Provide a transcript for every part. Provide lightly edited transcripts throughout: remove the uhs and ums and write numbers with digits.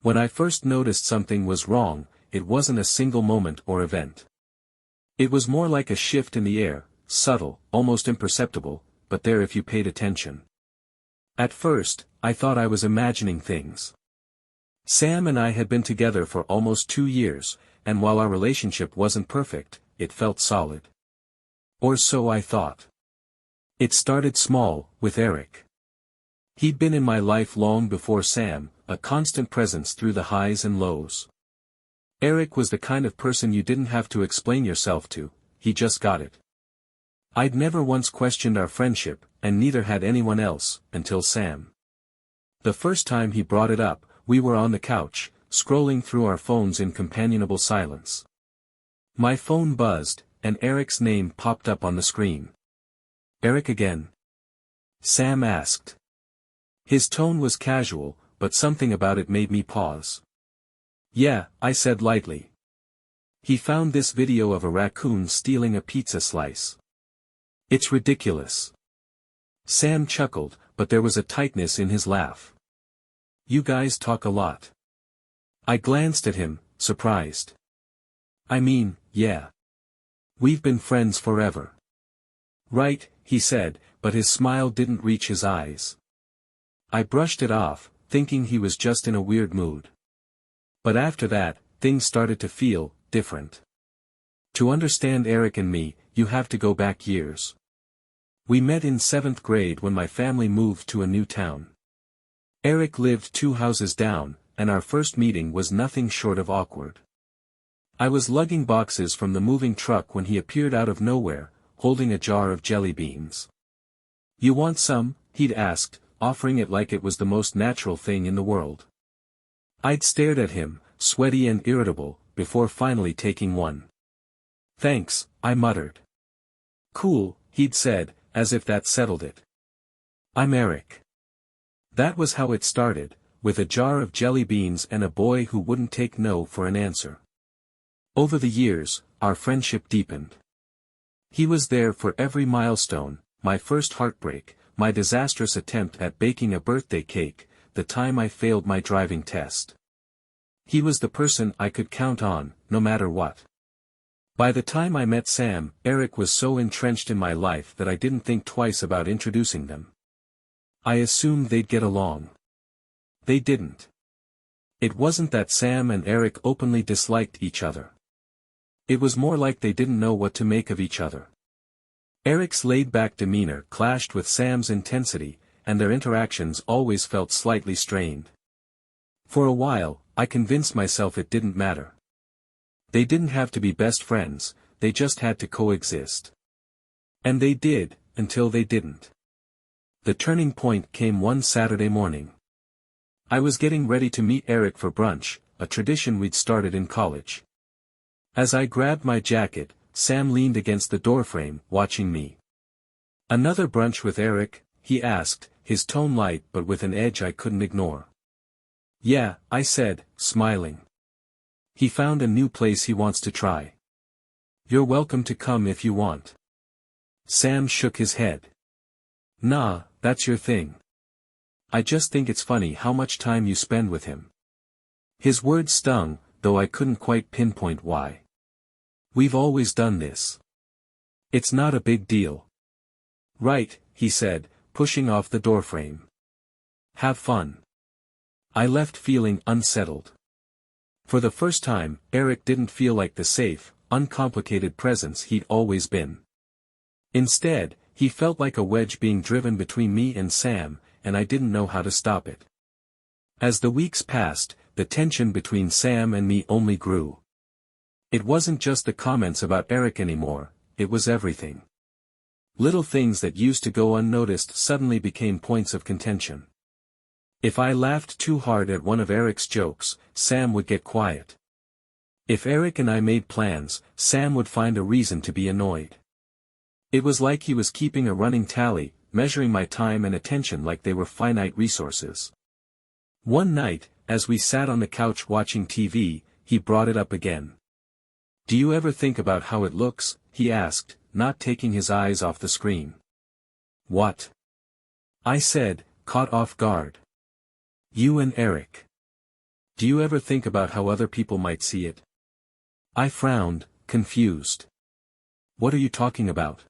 When I first noticed something was wrong, it wasn't a single moment or event. It was more like a shift in the air, subtle, almost imperceptible, but there if you paid attention. At first, I thought I was imagining things. Sam and I had been together for almost 2 years, and while our relationship wasn't perfect, it felt solid. Or so I thought. It started small, with Eric. He'd been in my life long before Sam, a constant presence through the highs and lows. Eric was the kind of person you didn't have to explain yourself to, he just got it. I'd never once questioned our friendship, and neither had anyone else, until Sam. The first time he brought it up, we were on the couch, scrolling through our phones in companionable silence. My phone buzzed, and Eric's name popped up on the screen. "Eric again?" Sam asked. His tone was casual, but something about it made me pause. "Yeah," I said lightly. "He found this video of a raccoon stealing a pizza slice. It's ridiculous." Sam chuckled, but there was a tightness in his laugh. "You guys talk a lot." I glanced at him, surprised. "I mean, yeah. We've been friends forever." "Right," he said, but his smile didn't reach his eyes. I brushed it off, thinking he was just in a weird mood. But after that, things started to feel different. To understand Eric and me, you have to go back years. We met in 7th grade when my family moved to a new town. Eric lived 2 houses down, and our first meeting was nothing short of awkward. I was lugging boxes from the moving truck when he appeared out of nowhere, holding a jar of jelly beans. "You want some?" he'd asked, offering it like it was the most natural thing in the world. I'd stared at him, sweaty and irritable, before finally taking one. "Thanks," I muttered. "Cool," he'd said, as if that settled it. "I'm Eric." That was how it started, with a jar of jelly beans and a boy who wouldn't take no for an answer. Over the years, our friendship deepened. He was there for every milestone, my first heartbreak, my disastrous attempt at baking a birthday cake, the time I failed my driving test. He was the person I could count on, no matter what. By the time I met Sam, Eric was so entrenched in my life that I didn't think twice about introducing them. I assumed they'd get along. They didn't. It wasn't that Sam and Eric openly disliked each other. It was more like they didn't know what to make of each other. Eric's laid-back demeanor clashed with Sam's intensity, and their interactions always felt slightly strained. For a while, I convinced myself it didn't matter. They didn't have to be best friends, they just had to coexist. And they did, until they didn't. The turning point came one Saturday morning. I was getting ready to meet Eric for brunch, a tradition we'd started in college. As I grabbed my jacket, Sam leaned against the doorframe, watching me. "Another brunch with Eric?" he asked, his tone light but with an edge I couldn't ignore. "Yeah," I said, smiling. "He found a new place he wants to try. You're welcome to come if you want." Sam shook his head. "Nah, that's your thing. I just think it's funny how much time you spend with him." His words stung, though I couldn't quite pinpoint why. "We've always done this. It's not a big deal." "Right," he said, pushing off the doorframe. "Have fun." I left feeling unsettled. For the first time, Eric didn't feel like the safe, uncomplicated presence he'd always been. Instead, he felt like a wedge being driven between me and Sam, and I didn't know how to stop it. As the weeks passed, the tension between Sam and me only grew. It wasn't just the comments about Eric anymore, it was everything. Little things that used to go unnoticed suddenly became points of contention. If I laughed too hard at one of Eric's jokes, Sam would get quiet. If Eric and I made plans, Sam would find a reason to be annoyed. It was like he was keeping a running tally, measuring my time and attention like they were finite resources. One night, as we sat on the couch watching TV, he brought it up again. "Do you ever think about how it looks?" he asked, not taking his eyes off the screen. "What?" I said, caught off guard. "You and Eric. Do you ever think about how other people might see it? I frowned, confused. What are you talking about?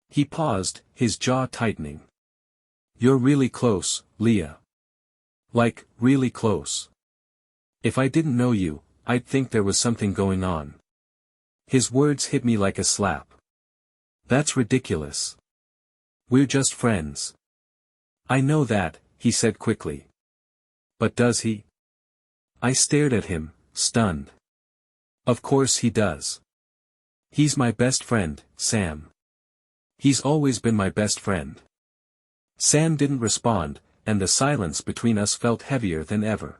He paused, his jaw tightening. You're really close, Leah. Like, really close. If I didn't know you, I'd think there was something going on. His words hit me like a slap. That's ridiculous. We're just friends. I know that, he said quickly. But does he? I stared at him, stunned. Of course he does. He's my best friend, Sam. He's always been my best friend. Sam didn't respond, and the silence between us felt heavier than ever.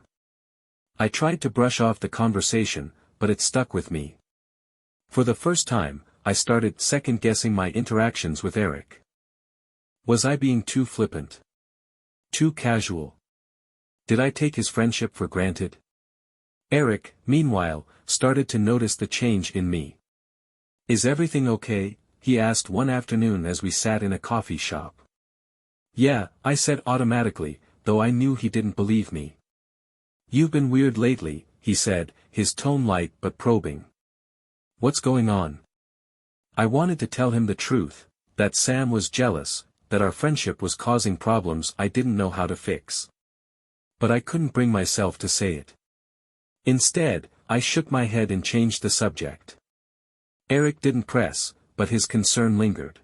I tried to brush off the conversation, but it stuck with me. For the first time, I started second-guessing my interactions with Eric. Was I being too flippant? Too casual? Did I take his friendship for granted? Eric, meanwhile, started to notice the change in me. Is everything okay? He asked one afternoon as we sat in a coffee shop. Yeah, I said automatically, though I knew he didn't believe me. You've been weird lately, he said, his tone light but probing. What's going on? I wanted to tell him the truth, that Sam was jealous, that our friendship was causing problems I didn't know how to fix. But I couldn't bring myself to say it. Instead, I shook my head and changed the subject. Eric didn't press, but his concern lingered.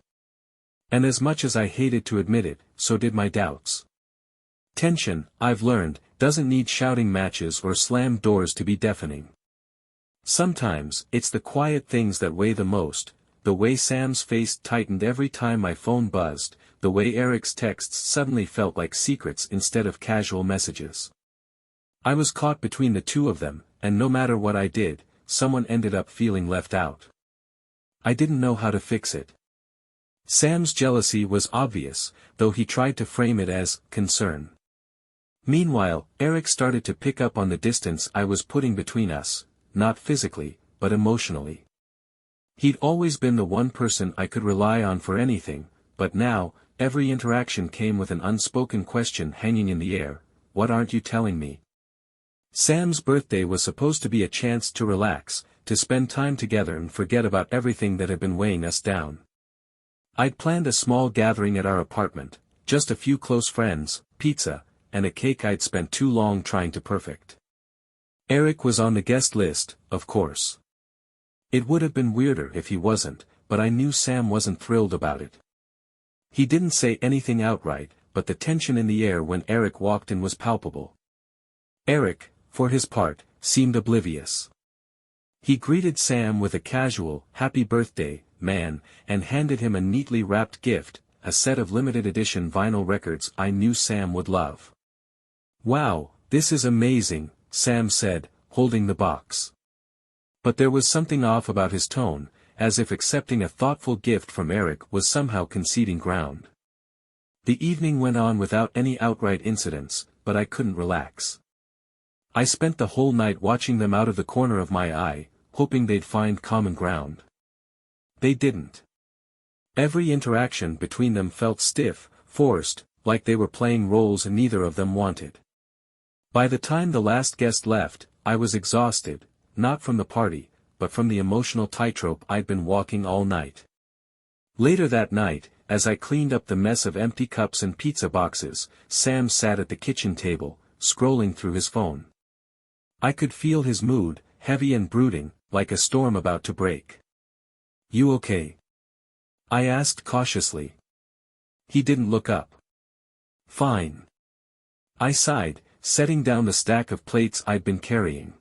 And as much as I hated to admit it, so did my doubts. Tension, I've learned, doesn't need shouting matches or slammed doors to be deafening. Sometimes, it's the quiet things that weigh the most, the way Sam's face tightened every time my phone buzzed, the way Eric's texts suddenly felt like secrets instead of casual messages. I was caught between the two of them, and no matter what I did, someone ended up feeling left out. I didn't know how to fix it. Sam's jealousy was obvious, though he tried to frame it as concern. Meanwhile, Eric started to pick up on the distance I was putting between us, not physically, but emotionally. He'd always been the one person I could rely on for anything, but now, every interaction came with an unspoken question hanging in the air: what aren't you telling me? Sam's birthday was supposed to be a chance to relax, to spend time together and forget about everything that had been weighing us down. I'd planned a small gathering at our apartment, just a few close friends, pizza, and a cake I'd spent too long trying to perfect. Eric was on the guest list, of course. It would have been weirder if he wasn't, but I knew Sam wasn't thrilled about it. He didn't say anything outright, but the tension in the air when Eric walked in was palpable. Eric, for his part, seemed oblivious. He greeted Sam with a casual, "Happy birthday, man," and handed him a neatly wrapped gift, a set of limited edition vinyl records I knew Sam would love. "Wow, this is amazing," Sam said, holding the box. But there was something off about his tone, as if accepting a thoughtful gift from Eric was somehow conceding ground. The evening went on without any outright incidents, but I couldn't relax. I spent the whole night watching them out of the corner of my eye, hoping they'd find common ground. They didn't. Every interaction between them felt stiff, forced, like they were playing roles neither of them wanted. By the time the last guest left, I was exhausted, not from the party, but from the emotional tightrope I'd been walking all night. Later that night, as I cleaned up the mess of empty cups and pizza boxes, Sam sat at the kitchen table, scrolling through his phone. I could feel his mood, heavy and brooding, like a storm about to break. "You okay?" I asked cautiously. He didn't look up. "Fine." I sighed, setting down the stack of plates I'd been carrying.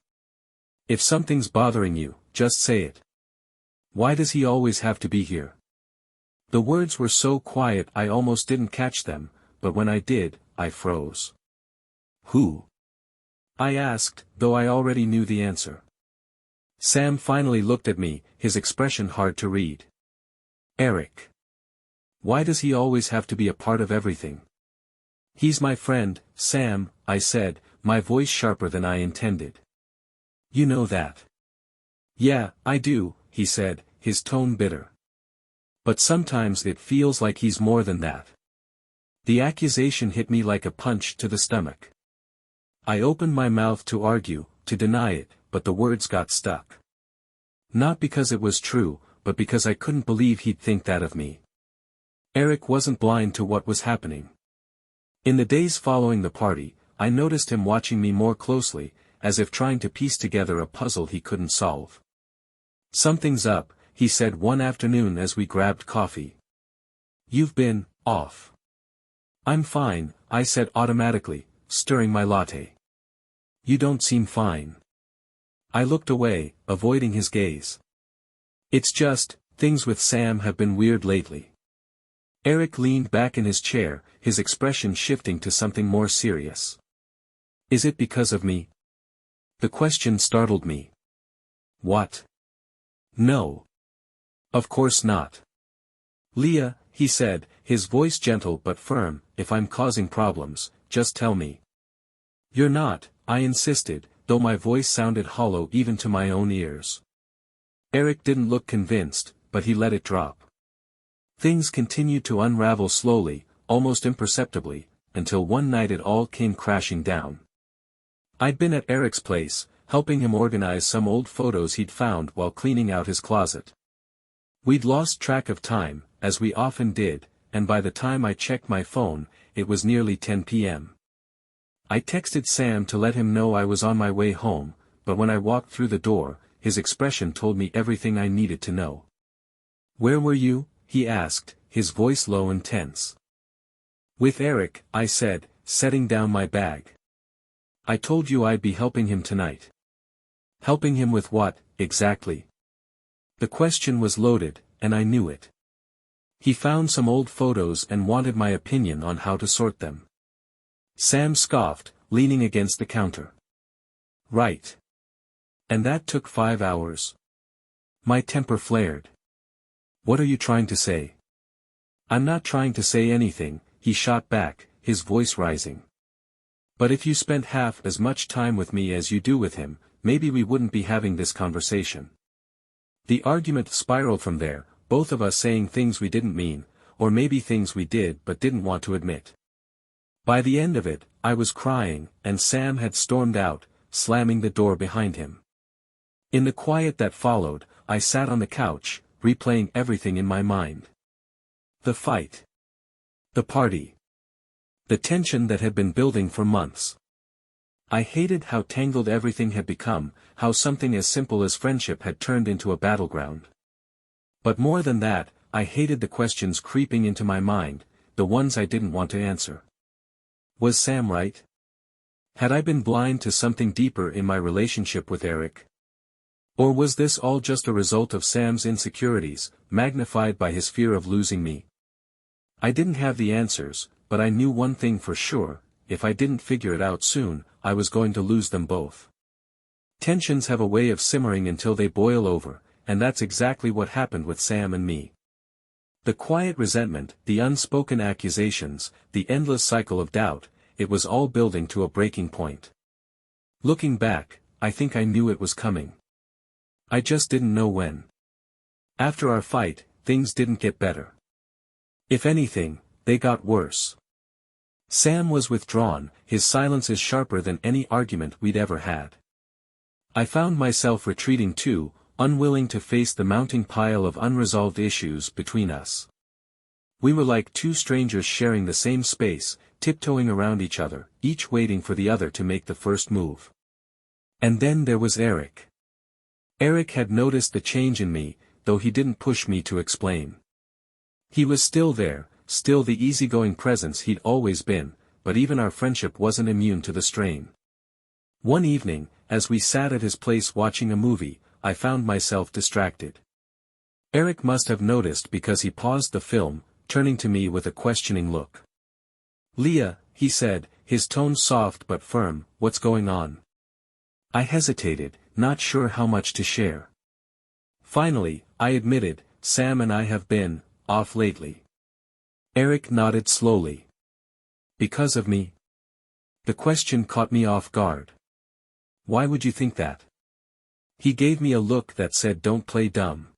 "If something's bothering you, just say it. Why does he always have to be here?" The words were so quiet I almost didn't catch them, but when I did, I froze. "Who?" I asked, though I already knew the answer. Sam finally looked at me, his expression hard to read. "Eric. Why does he always have to be a part of everything?" "He's my friend, Sam," I said, my voice sharper than I intended. "You know that." "Yeah, I do," he said, his tone bitter. "But sometimes it feels like he's more than that." The accusation hit me like a punch to the stomach. I opened my mouth to argue, to deny it, but the words got stuck. Not because it was true, but because I couldn't believe he'd think that of me. Eric wasn't blind to what was happening. In the days following the party, I noticed him watching me more closely, as if trying to piece together a puzzle he couldn't solve. "Something's up," he said one afternoon as we grabbed coffee. "You've been off." "I'm fine," I said automatically, stirring my latte. "You don't seem fine." I looked away, avoiding his gaze. "It's just, things with Sam have been weird lately." Eric leaned back in his chair, his expression shifting to something more serious. "Is it because of me?" The question startled me. "What?" "No. Of course not." "Leah," he said, his voice gentle but firm, "if I'm causing problems, just tell me." "You're not," I insisted, though my voice sounded hollow even to my own ears. Eric didn't look convinced, but he let it drop. Things continued to unravel slowly, almost imperceptibly, until one night it all came crashing down. I'd been at Eric's place, helping him organize some old photos he'd found while cleaning out his closet. We'd lost track of time, as we often did, and by the time I checked my phone, it was nearly 10 p.m. I texted Sam to let him know I was on my way home, but when I walked through the door, his expression told me everything I needed to know. "Where were you?" he asked, his voice low and tense. "With Eric," I said, setting down my bag. "I told you I'd be helping him tonight." "Helping him with what, exactly?" The question was loaded, and I knew it. He found some old photos and wanted my opinion on how to sort them. Sam scoffed, leaning against the counter. "Right. And that took 5 hours." My temper flared. "What are you trying to say?" "I'm not trying to say anything," he shot back, his voice rising. "But if you spent half as much time with me as you do with him, maybe we wouldn't be having this conversation." The argument spiraled from there, both of us saying things we didn't mean, or maybe things we did but didn't want to admit. By the end of it, I was crying, and Sam had stormed out, slamming the door behind him. In the quiet that followed, I sat on the couch, replaying everything in my mind. The fight. The party. The tension that had been building for months. I hated how tangled everything had become, how something as simple as friendship had turned into a battleground. But more than that, I hated the questions creeping into my mind, the ones I didn't want to answer. Was Sam right? Had I been blind to something deeper in my relationship with Eric? Or was this all just a result of Sam's insecurities, magnified by his fear of losing me? I didn't have the answers, but I knew one thing for sure: if I didn't figure it out soon, I was going to lose them both. Tensions have a way of simmering until they boil over, and that's exactly what happened with Sam and me. The quiet resentment, the unspoken accusations, the endless cycle of doubt, it was all building to a breaking point. Looking back, I think I knew it was coming. I just didn't know when. After our fight, things didn't get better. If anything, they got worse. Sam was withdrawn, his silence is sharper than any argument we'd ever had. I found myself retreating too, unwilling to face the mounting pile of unresolved issues between us. We were like two strangers sharing the same space, tiptoeing around each other, each waiting for the other to make the first move. And then there was Eric. Eric had noticed the change in me, though he didn't push me to explain. He was still there, still the easygoing presence he'd always been, but even our friendship wasn't immune to the strain. One evening, as we sat at his place watching a movie, I found myself distracted. Eric must have noticed because he paused the film, turning to me with a questioning look. "Leah," he said, his tone soft but firm, "what's going on?" I hesitated, not sure how much to share. Finally, I admitted, "Sam and I have been off lately." Eric nodded slowly. "Because of me?" The question caught me off guard. "Why would you think that?" He gave me a look that said, "Don't play dumb.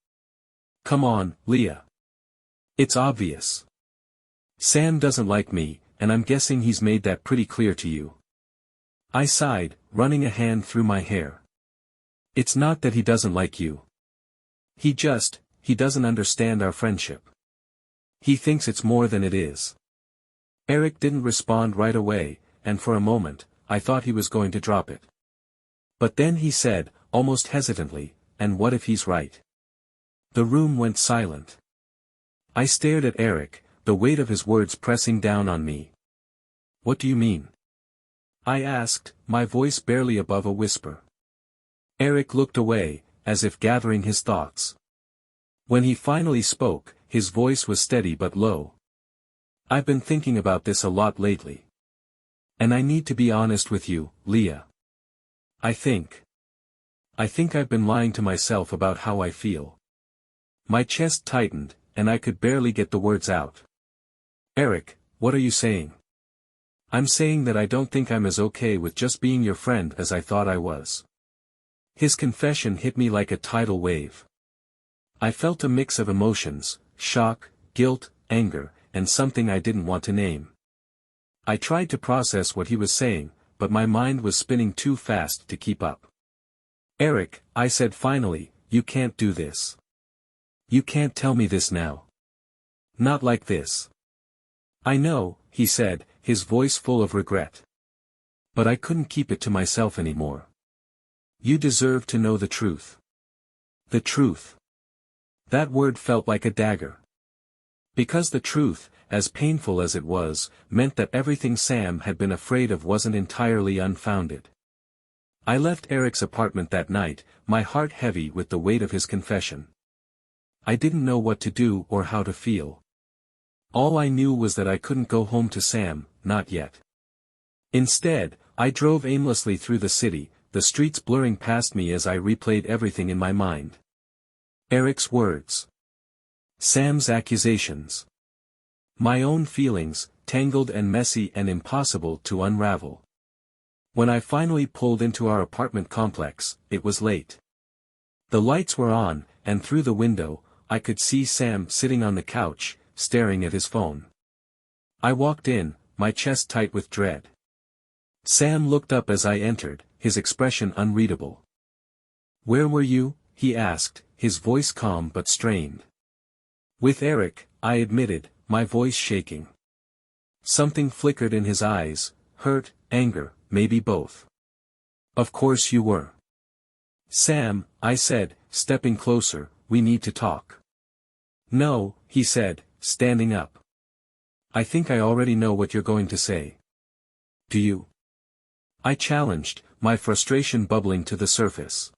Come on, Leah. It's obvious. Sam doesn't like me, and I'm guessing he's made that pretty clear to you." I sighed, running a hand through my hair. It's not that he doesn't like you. He doesn't understand our friendship. He thinks it's more than it is. Eric didn't respond right away, and for a moment, I thought he was going to drop it. But then he said, almost hesitantly, and what if he's right? The room went silent. I stared at Eric, the weight of his words pressing down on me. What do you mean? I asked, my voice barely above a whisper. Eric looked away, as if gathering his thoughts. When he finally spoke, his voice was steady but low. I've been thinking about this a lot lately. And I need to be honest with you, Leah. I think I've been lying to myself about how I feel. My chest tightened, and I could barely get the words out. Eric, what are you saying? I'm saying that I don't think I'm as okay with just being your friend as I thought I was. His confession hit me like a tidal wave. I felt a mix of emotions, shock, guilt, anger, and something I didn't want to name. I tried to process what he was saying, but my mind was spinning too fast to keep up. Eric, I said finally, you can't do this. You can't tell me this now. Not like this. I know, he said, his voice full of regret. But I couldn't keep it to myself anymore. You deserve to know the truth. The truth. That word felt like a dagger. Because the truth, as painful as it was, meant that everything Sam had been afraid of wasn't entirely unfounded. I left Eric's apartment that night, my heart heavy with the weight of his confession. I didn't know what to do or how to feel. All I knew was that I couldn't go home to Sam, not yet. Instead, I drove aimlessly through the city, the streets blurring past me as I replayed everything in my mind. Eric's words. Sam's accusations. My own feelings, tangled and messy and impossible to unravel. When I finally pulled into our apartment complex, it was late. The lights were on, and through the window, I could see Sam sitting on the couch, staring at his phone. I walked in, my chest tight with dread. Sam looked up as I entered, his expression unreadable. Where were you? He asked, his voice calm but strained. With Eric, I admitted, my voice shaking. Something flickered in his eyes, hurt, anger, maybe both. Of course you were. Sam, I said, stepping closer, we need to talk. No, he said, standing up. I think I already know what you're going to say. Do you? I challenged, my frustration bubbling to the surface.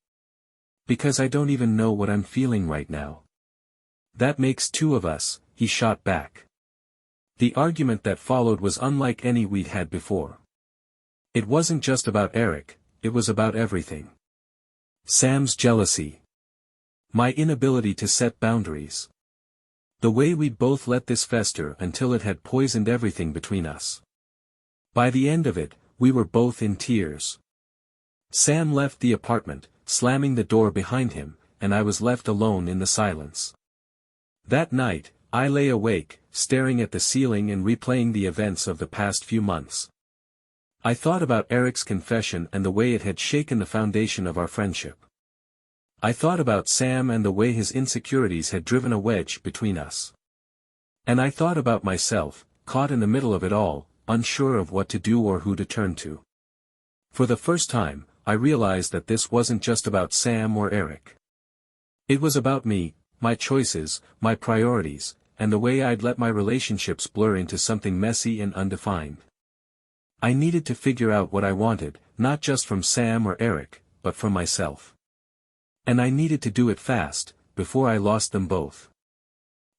Because I don't even know what I'm feeling right now. That makes two of us, he shot back. The argument that followed was unlike any we'd had before. It wasn't just about Eric, it was about everything. Sam's jealousy. My inability to set boundaries. The way we'd both let this fester until it had poisoned everything between us. By the end of it, we were both in tears. Sam left the apartment, slamming the door behind him, and I was left alone in the silence. That night, I lay awake, staring at the ceiling and replaying the events of the past few months. I thought about Eric's confession and the way it had shaken the foundation of our friendship. I thought about Sam and the way his insecurities had driven a wedge between us. And I thought about myself, caught in the middle of it all, unsure of what to do or who to turn to. For the first time, I realized that this wasn't just about Sam or Eric. It was about me, my choices, my priorities, and the way I'd let my relationships blur into something messy and undefined. I needed to figure out what I wanted, not just from Sam or Eric, but from myself. And I needed to do it fast, before I lost them both.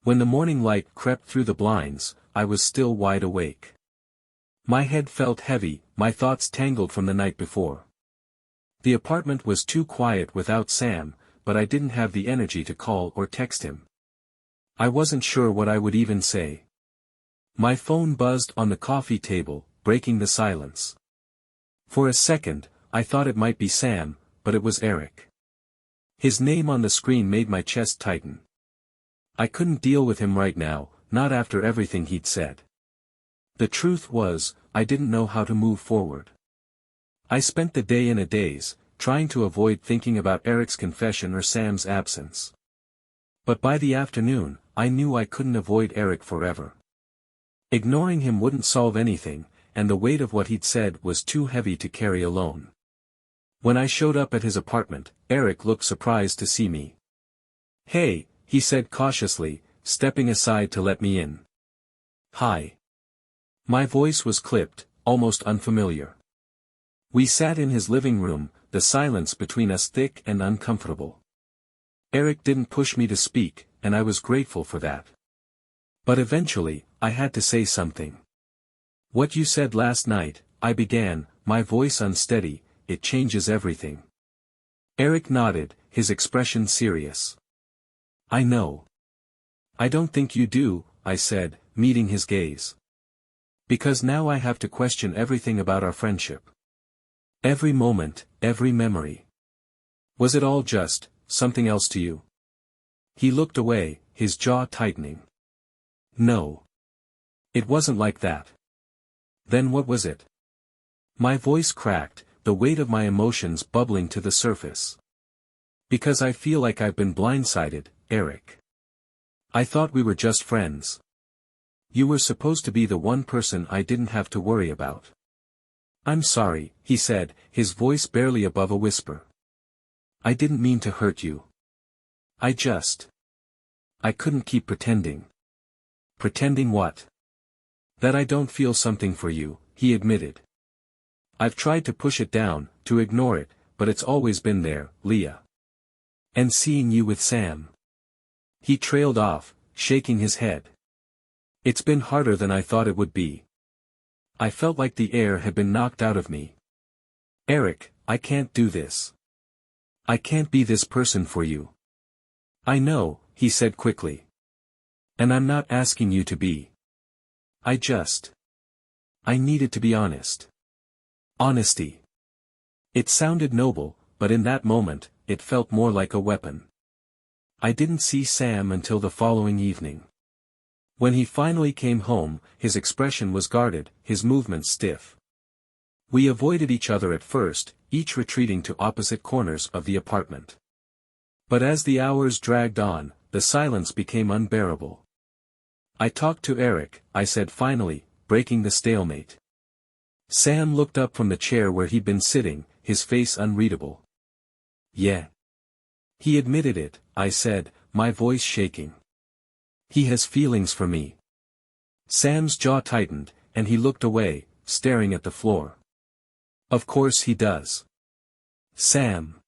When the morning light crept through the blinds, I was still wide awake. My head felt heavy, my thoughts tangled from the night before. The apartment was too quiet without Sam, but I didn't have the energy to call or text him. I wasn't sure what I would even say. My phone buzzed on the coffee table, breaking the silence. For a second, I thought it might be Sam, but it was Eric. His name on the screen made my chest tighten. I couldn't deal with him right now, not after everything he'd said. The truth was, I didn't know how to move forward. I spent the day in a daze, trying to avoid thinking about Eric's confession or Sam's absence. But by the afternoon, I knew I couldn't avoid Eric forever. Ignoring him wouldn't solve anything, and the weight of what he'd said was too heavy to carry alone. When I showed up at his apartment, Eric looked surprised to see me. "Hey," he said cautiously, stepping aside to let me in. "Hi." My voice was clipped, almost unfamiliar. We sat in his living room, the silence between us thick and uncomfortable. Eric didn't push me to speak, and I was grateful for that. But eventually, I had to say something. "What you said last night," I began, my voice unsteady, "it changes everything." Eric nodded, his expression serious. "I know. I don't think you do," I said, meeting his gaze. "Because now I have to question everything about our friendship. Every moment, every memory. Was it all just something else to you?" He looked away, his jaw tightening. "No. It wasn't like that." "Then what was it?" My voice cracked, the weight of my emotions bubbling to the surface. "Because I feel like I've been blindsided, Eric. I thought we were just friends. You were supposed to be the one person I didn't have to worry about." "I'm sorry," he said, his voice barely above a whisper. "I didn't mean to hurt you. I couldn't keep pretending." "Pretending what?" "That I don't feel something for you," he admitted. "I've tried to push it down, to ignore it, but it's always been there, Leah. And seeing you with Sam." He trailed off, shaking his head. "It's been harder than I thought it would be. I felt like the air had been knocked out of me. Eric, I can't do this. I can't be this person for you." "I know," he said quickly. "And I'm not asking you to be. I needed to be honest." Honesty. It sounded noble, but in that moment, it felt more like a weapon. I didn't see Sam until the following evening. When he finally came home, his expression was guarded, his movements stiff. We avoided each other at first, each retreating to opposite corners of the apartment. But as the hours dragged on, the silence became unbearable. "I talked to Eric," I said finally, breaking the stalemate. Sam looked up from the chair where he'd been sitting, his face unreadable. "Yeah. He admitted it," I said, my voice shaking. "He has feelings for me." Sam's jaw tightened, and he looked away, staring at the floor. "Of course he does." "Sam."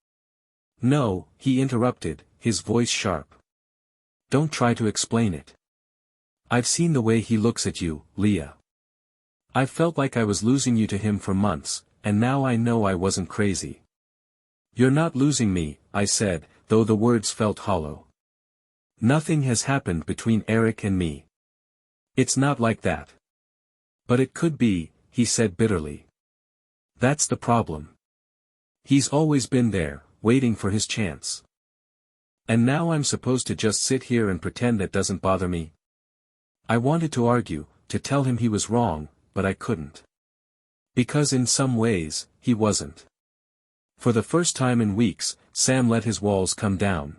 "No," he interrupted, his voice sharp. "Don't try to explain it. I've seen the way he looks at you, Leah. I've felt like I was losing you to him for months, and now I know I wasn't crazy." "You're not losing me," I said, though the words felt hollow. "Nothing has happened between Eric and me. It's not like that." "But it could be," he said bitterly. "That's the problem. He's always been there, waiting for his chance. And now I'm supposed to just sit here and pretend that doesn't bother me?" I wanted to argue, to tell him he was wrong, but I couldn't. Because in some ways, he wasn't. For the first time in weeks, Sam let his walls come down.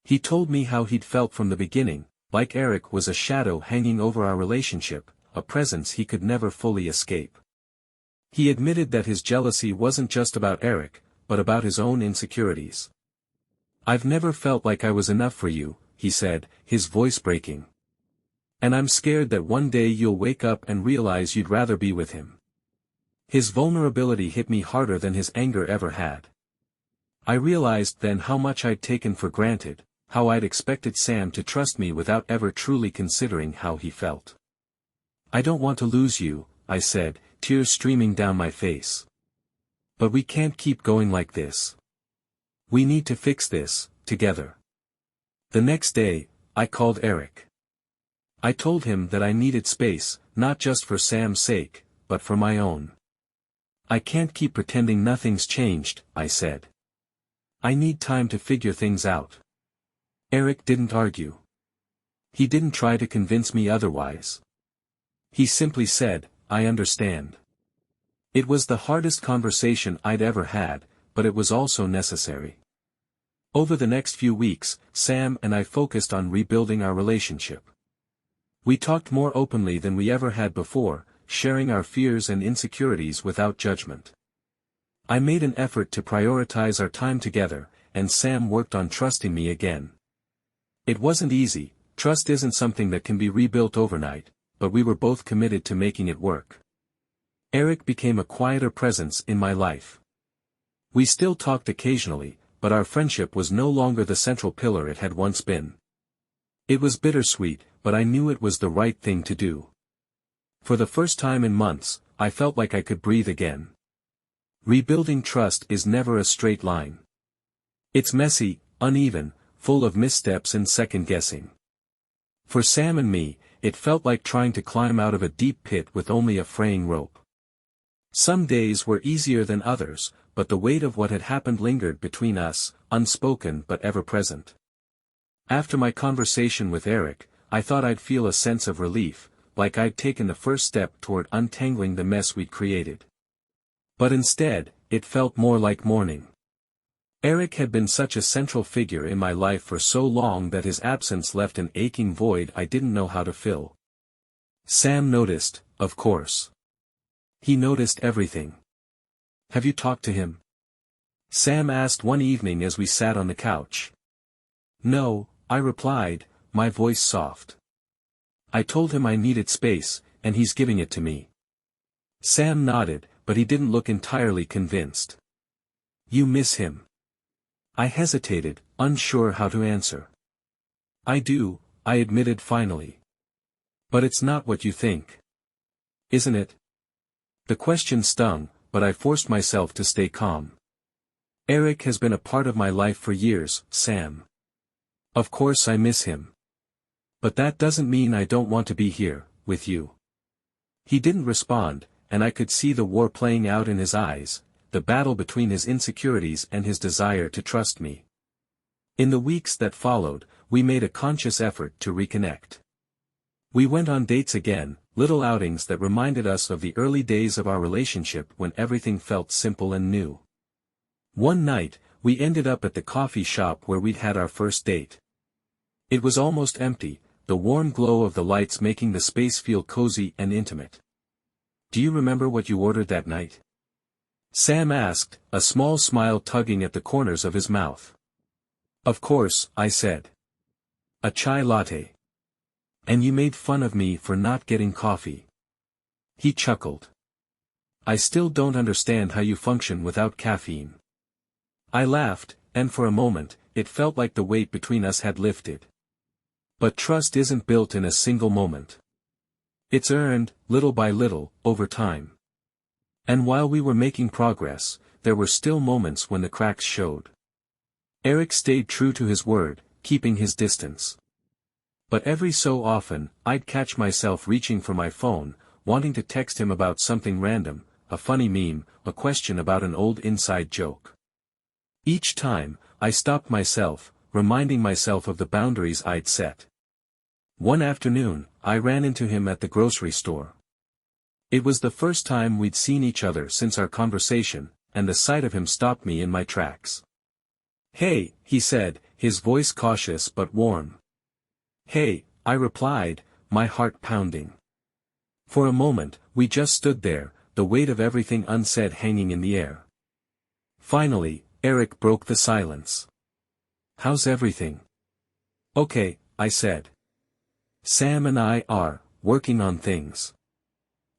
He told me how he'd felt from the beginning, like Eric was a shadow hanging over our relationship, a presence he could never fully escape. He admitted that his jealousy wasn't just about Eric, but about his own insecurities. "I've never felt like I was enough for you," he said, his voice breaking. "And I'm scared that one day you'll wake up and realize you'd rather be with him." His vulnerability hit me harder than his anger ever had. I realized then how much I'd taken for granted, how I'd expected Sam to trust me without ever truly considering how he felt. "I don't want to lose you," I said, tears streaming down my face. "But we can't keep going like this. We need to fix this, together." The next day, I called Eric. I told him that I needed space, not just for Sam's sake, but for my own. "I can't keep pretending nothing's changed," I said. "I need time to figure things out." Eric didn't argue. He didn't try to convince me otherwise. He simply said, "I understand." It was the hardest conversation I'd ever had, but it was also necessary. Over the next few weeks, Sam and I focused on rebuilding our relationship. We talked more openly than we ever had before, sharing our fears and insecurities without judgment. I made an effort to prioritize our time together, and Sam worked on trusting me again. It wasn't easy. Trust isn't something that can be rebuilt overnight, but we were both committed to making it work. Eric became a quieter presence in my life. We still talked occasionally, but our friendship was no longer the central pillar it had once been. It was bittersweet, but I knew it was the right thing to do. For the first time in months, I felt like I could breathe again. Rebuilding trust is never a straight line. It's messy, uneven, full of missteps and second-guessing. For Sam and me, it felt like trying to climb out of a deep pit with only a fraying rope. Some days were easier than others, but the weight of what had happened lingered between us, unspoken but ever-present. After my conversation with Eric, I thought I'd feel a sense of relief, like I'd taken the first step toward untangling the mess we'd created. But instead, it felt more like mourning. Eric had been such a central figure in my life for so long that his absence left an aching void I didn't know how to fill. Sam noticed, of course. He noticed everything. "Have you talked to him?" Sam asked one evening as we sat on the couch. "No," I replied, my voice soft. "I told him I needed space, and he's giving it to me." Sam nodded, but he didn't look entirely convinced. "You miss him?" I hesitated, unsure how to answer. "I do," I admitted finally. "But it's not what you think. Isn't it?" The question stung, but I forced myself to stay calm. "Eric has been a part of my life for years, Sam. Of course I miss him. But that doesn't mean I don't want to be here, with you." He didn't respond, and I could see the war playing out in his eyes, the battle between his insecurities and his desire to trust me. In the weeks that followed, we made a conscious effort to reconnect. We went on dates again, little outings that reminded us of the early days of our relationship when everything felt simple and new. One night, we ended up at the coffee shop where we'd had our first date. It was almost empty, the warm glow of the lights making the space feel cozy and intimate. "Do you remember what you ordered that night?" Sam asked, a small smile tugging at the corners of his mouth. "Of course," I said. "A chai latte. And you made fun of me for not getting coffee." He chuckled. "I still don't understand how you function without caffeine." I laughed, and for a moment, it felt like the weight between us had lifted. But trust isn't built in a single moment. It's earned, little by little, over time. And while we were making progress, there were still moments when the cracks showed. Eric stayed true to his word, keeping his distance. But every so often, I'd catch myself reaching for my phone, wanting to text him about something random, a funny meme, a question about an old inside joke. Each time, I stopped myself, reminding myself of the boundaries I'd set. One afternoon, I ran into him at the grocery store. It was the first time we'd seen each other since our conversation, and the sight of him stopped me in my tracks. "Hey," he said, his voice cautious but warm. "Hey," I replied, my heart pounding. For a moment, we just stood there, the weight of everything unsaid hanging in the air. Finally, Eric broke the silence. "How's everything?" "Okay," I said. "Sam and I are working on things."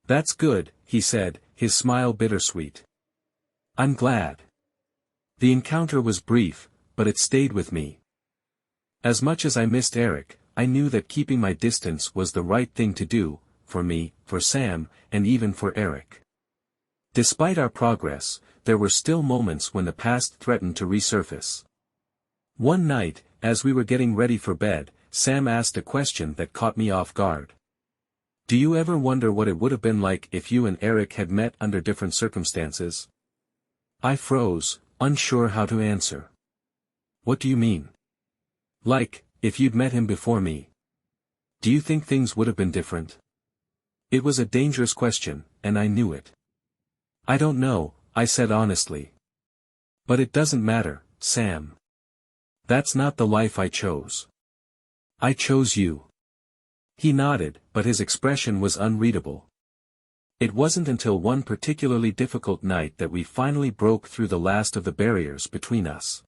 "That's good," he said, his smile bittersweet. "I'm glad." The encounter was brief, but it stayed with me. As much as I missed Eric, I knew that keeping my distance was the right thing to do, for me, for Sam, and even for Eric. Despite our progress, there were still moments when the past threatened to resurface. One night, as we were getting ready for bed, Sam asked a question that caught me off guard. "Do you ever wonder what it would have been like if you and Eric had met under different circumstances?" I froze, unsure how to answer. "What do you mean?" "Like, if you'd met him before me. Do you think things would have been different?" It was a dangerous question, and I knew it. I don't know, I said honestly. But it doesn't matter, Sam. That's not the life I chose. I chose you. He nodded, but his expression was unreadable. It wasn't until one particularly difficult night that we finally broke through the last of the barriers between us.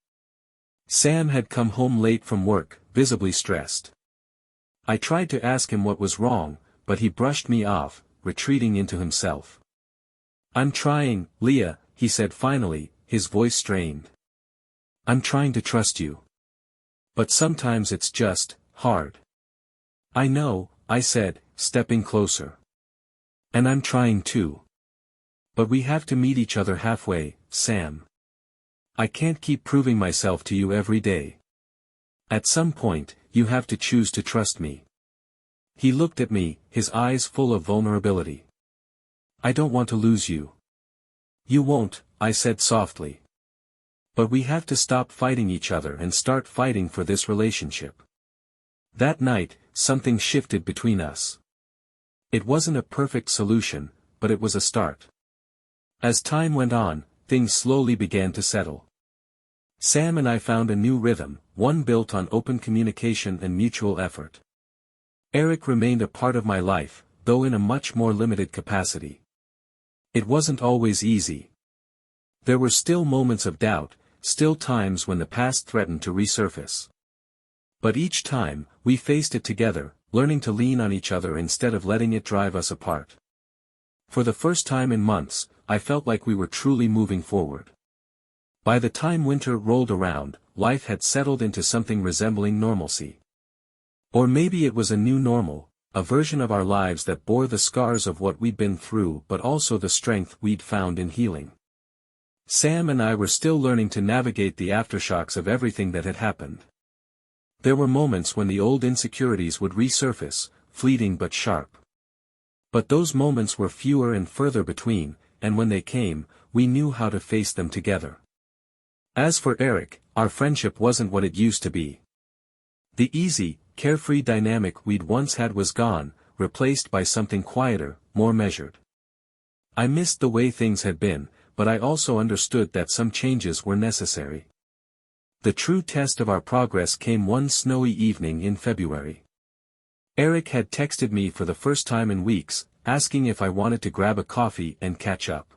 Sam had come home late from work, visibly stressed. I tried to ask him what was wrong, but he brushed me off, retreating into himself. I'm trying, Leah, he said finally, his voice strained. I'm trying to trust you. But sometimes it's just hard. I know, I said, stepping closer. And I'm trying too. But we have to meet each other halfway, Sam. I can't keep proving myself to you every day. At some point, you have to choose to trust me. He looked at me, his eyes full of vulnerability. I don't want to lose you. You won't, I said softly. But we have to stop fighting each other and start fighting for this relationship. That night, something shifted between us. It wasn't a perfect solution, but it was a start. As time went on, things slowly began to settle. Sam and I found a new rhythm, one built on open communication and mutual effort. Eric remained a part of my life, though in a much more limited capacity. It wasn't always easy. There were still moments of doubt, still times when the past threatened to resurface. But each time, we faced it together, learning to lean on each other instead of letting it drive us apart. For the first time in months, I felt like we were truly moving forward. By the time winter rolled around, life had settled into something resembling normalcy. Or maybe it was a new normal, a version of our lives that bore the scars of what we'd been through but also the strength we'd found in healing. Sam and I were still learning to navigate the aftershocks of everything that had happened. There were moments when the old insecurities would resurface, fleeting but sharp. But those moments were fewer and further between, and when they came, we knew how to face them together. As for Eric, our friendship wasn't what it used to be. The easy, carefree dynamic we'd once had was gone, replaced by something quieter, more measured. I missed the way things had been, but I also understood that some changes were necessary. The true test of our progress came one snowy evening in February. Eric had texted me for the first time in weeks, asking if I wanted to grab a coffee and catch up.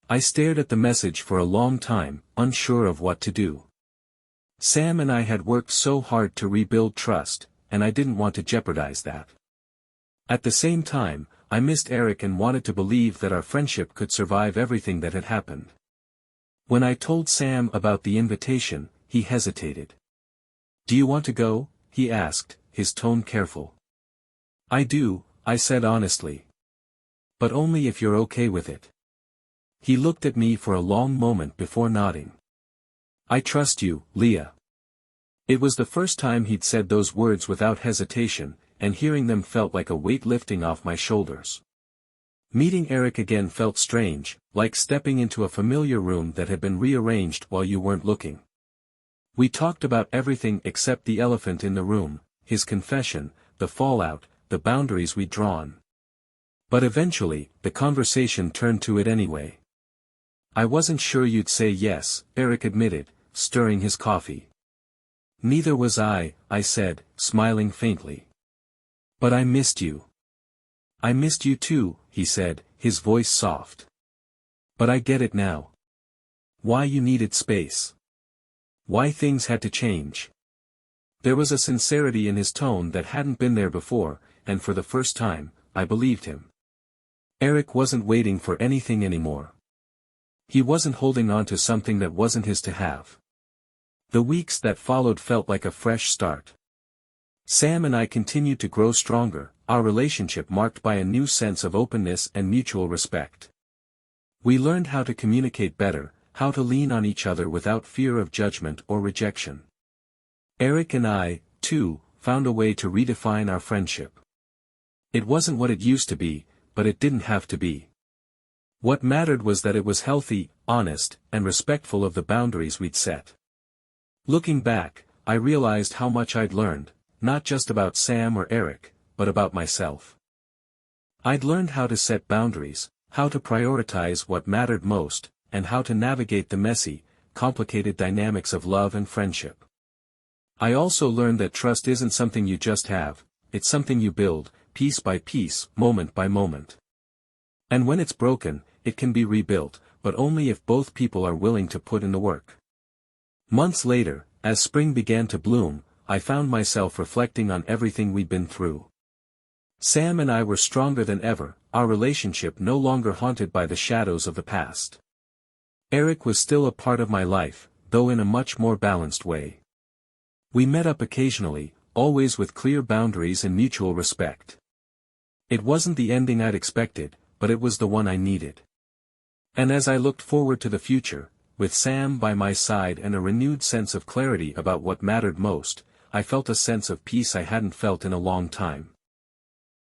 I stared at the message for a long time, unsure of what to do. Sam and I had worked so hard to rebuild trust, and I didn't want to jeopardize that. At the same time, I missed Eric and wanted to believe that our friendship could survive everything that had happened. When I told Sam about the invitation, he hesitated. Do you want to go? He asked, his tone careful. I do, I said honestly. But only if you're okay with it. He looked at me for a long moment before nodding. I trust you, Leah. It was the first time he'd said those words without hesitation, and hearing them felt like a weight lifting off my shoulders. Meeting Eric again felt strange, like stepping into a familiar room that had been rearranged while you weren't looking. We talked about everything except the elephant in the room, his confession, the fallout, the boundaries we'd drawn. But eventually, the conversation turned to it anyway. I wasn't sure you'd say yes, Eric admitted, stirring his coffee. Neither was I said, smiling faintly. But I missed you. I missed you too, he said, his voice soft. But I get it now. Why you needed space. Why things had to change. There was a sincerity in his tone that hadn't been there before, and for the first time, I believed him. Eric wasn't waiting for anything anymore. He wasn't holding on to something that wasn't his to have. The weeks that followed felt like a fresh start. Sam and I continued to grow stronger, our relationship marked by a new sense of openness and mutual respect. We learned how to communicate better, how to lean on each other without fear of judgment or rejection. Eric and I, too, found a way to redefine our friendship. It wasn't what it used to be, but it didn't have to be. What mattered was that it was healthy, honest, and respectful of the boundaries we'd set. Looking back, I realized how much I'd learned, not just about Sam or Eric, but about myself. I'd learned how to set boundaries, how to prioritize what mattered most, and how to navigate the messy, complicated dynamics of love and friendship. I also learned that trust isn't something you just have, it's something you build, piece by piece, moment by moment. And when it's broken, it can be rebuilt, but only if both people are willing to put in the work. Months later, as spring began to bloom, I found myself reflecting on everything we'd been through. Sam and I were stronger than ever, our relationship no longer haunted by the shadows of the past. Eric was still a part of my life, though in a much more balanced way. We met up occasionally, always with clear boundaries and mutual respect. It wasn't the ending I'd expected, but it was the one I needed. And as I looked forward to the future, with Sam by my side and a renewed sense of clarity about what mattered most, I felt a sense of peace I hadn't felt in a long time.